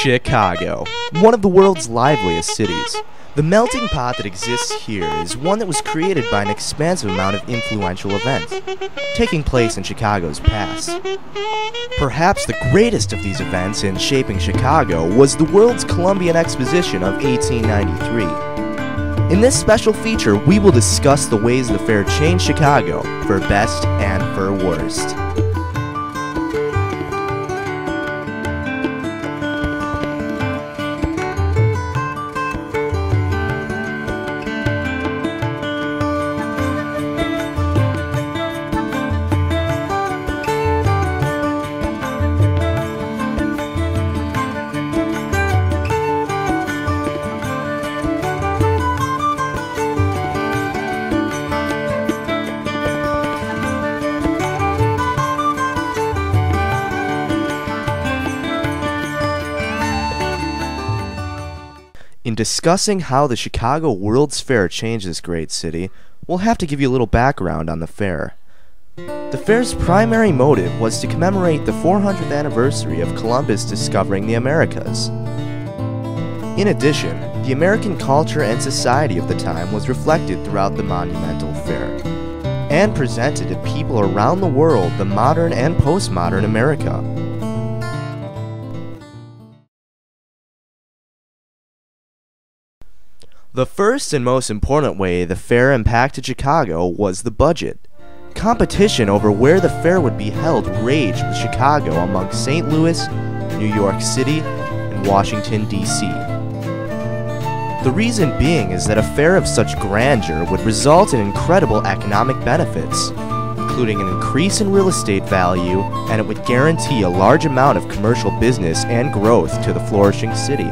Chicago, one of the world's liveliest cities. The melting pot that exists here is one that was created by an expansive amount of influential events taking place in Chicago's past. Perhaps the greatest of these events in shaping Chicago was the world's Columbian Exposition of 1893. In this special feature, we will discuss the ways the fair changed Chicago for best and for worst. In discussing how the Chicago World's Fair changed this great city, we'll have to give you a little background on the fair. The fair's primary motive was to commemorate the 400th anniversary of Columbus discovering the Americas. In addition, the American culture and society of the time was reflected throughout the monumental fair, and presented to people around the world the modern and postmodern America. The first and most important way the fair impacted Chicago was the budget. Competition over where the fair would be held raged with Chicago among St. Louis, New York City, and Washington, D.C. The reason being is that a fair of such grandeur would result in incredible economic benefits, including an increase in real estate value, and it would guarantee a large amount of commercial business and growth to the flourishing city.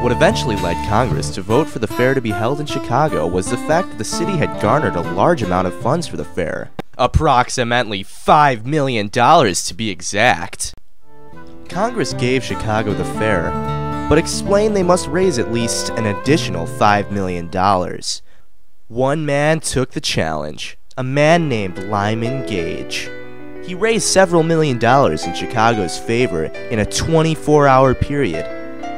What eventually led Congress to vote for the fair to be held in Chicago was the fact that the city had garnered a large amount of funds for the fair. Approximately $5 million to be exact. Congress gave Chicago the fair, but explained they must raise at least an additional $5 million. One man took the challenge, a man named Lyman Gage. He raised several $1 million in Chicago's favor in a 24-hour period.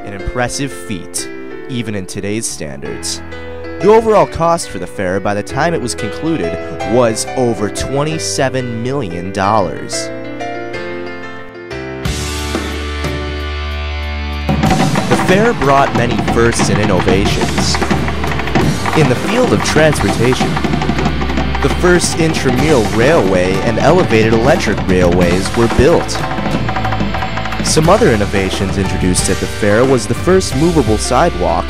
An impressive feat, even in today's standards. The overall cost for the fair by the time it was concluded was over $27 million. The fair brought many firsts and innovations. In the field of transportation, the first intramural railway and elevated electric railways were built. Some other innovations introduced at the fair was the first movable sidewalk,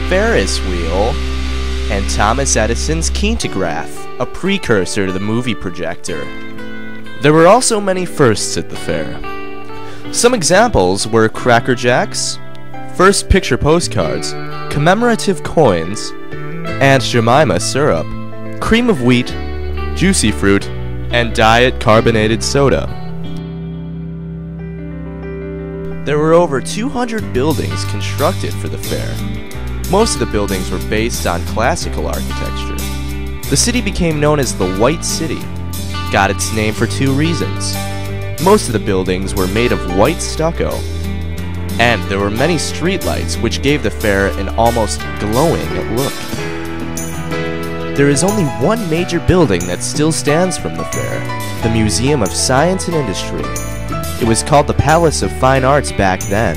Ferris wheel, and Thomas Edison's kinematograph, a precursor to the movie projector. There were also many firsts at the fair. Some examples were Cracker Jacks, first picture postcards, commemorative coins, Aunt Jemima syrup, cream of wheat, juicy fruit, and diet carbonated soda. There were over 200 buildings constructed for the fair. Most of the buildings were based on classical architecture. The city became known as the White City, got its name for two reasons. Most of the buildings were made of white stucco, and there were many streetlights which gave the fair an almost glowing look. There is only one major building that still stands from the fair, the Museum of Science and Industry. It was called the Palace of Fine Arts back then.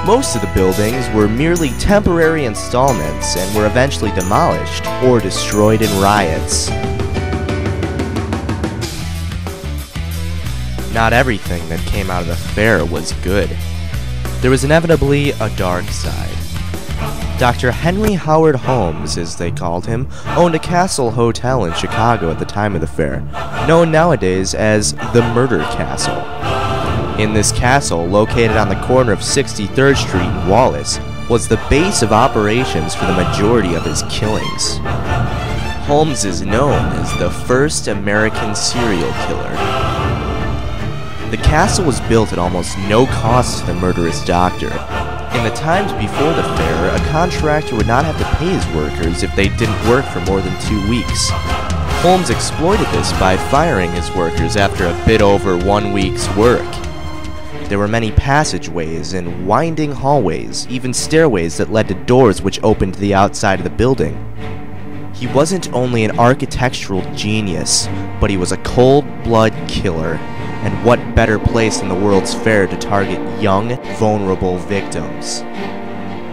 Most of the buildings were merely temporary installments and were eventually demolished or destroyed in riots. Not everything that came out of the fair was good. There was inevitably a dark side. Dr. Henry Howard Holmes, as they called him, owned a castle hotel in Chicago at the time of the fair, known nowadays as the Murder Castle. In this castle, located on the corner of 63rd Street and Wallace, was the base of operations for the majority of his killings. Holmes is known as the first American serial killer. The castle was built at almost no cost to the murderous doctor. In the times before the fair, a contractor would not have to pay his workers if they didn't work for more than 2 weeks. Holmes exploited this by firing his workers after a bit over 1 week's work. There were many passageways and winding hallways, even stairways that led to doors which opened to the outside of the building. He wasn't only an architectural genius, but he was a cold-blood killer, and what better place than the World's Fair to target young, vulnerable victims.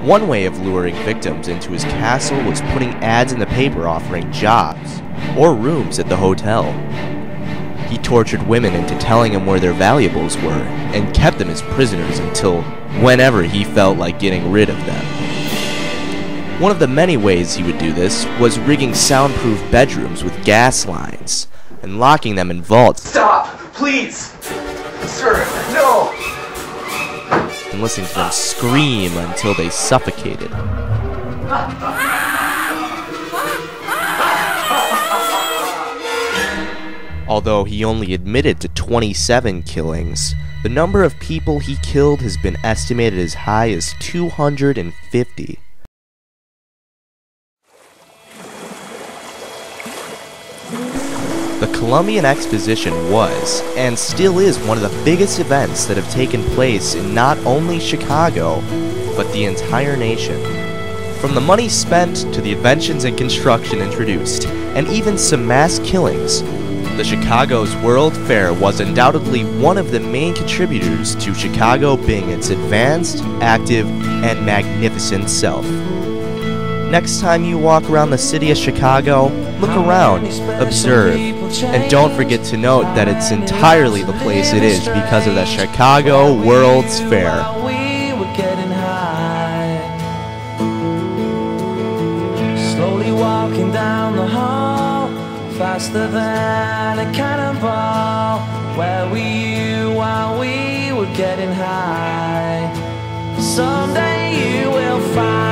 One way of luring victims into his castle was putting ads in the paper offering jobs, or rooms at the hotel. He tortured women into telling him where their valuables were, and kept them as prisoners until whenever he felt like getting rid of them. One of the many ways he would do this was rigging soundproof bedrooms with gas lines, and locking them in vaults. Stop! Please! Sir, no! And listening to them scream until they suffocated. Although he only admitted to 27 killings, the number of people he killed has been estimated as high as 250. The Columbian Exposition was, and still is, one of the biggest events that have taken place in not only Chicago, but the entire nation. From the money spent to the inventions and construction introduced, and even some mass killings, the Chicago's World Fair was undoubtedly one of the main contributors to Chicago being its advanced, active, and magnificent self. Next time you walk around the city of Chicago, look around, observe, and don't forget to note that it's entirely the place it is because of the Chicago World's Fair. Slowly walking down the hall, faster than a cannonball. Where were you while we were getting high? Someday you will find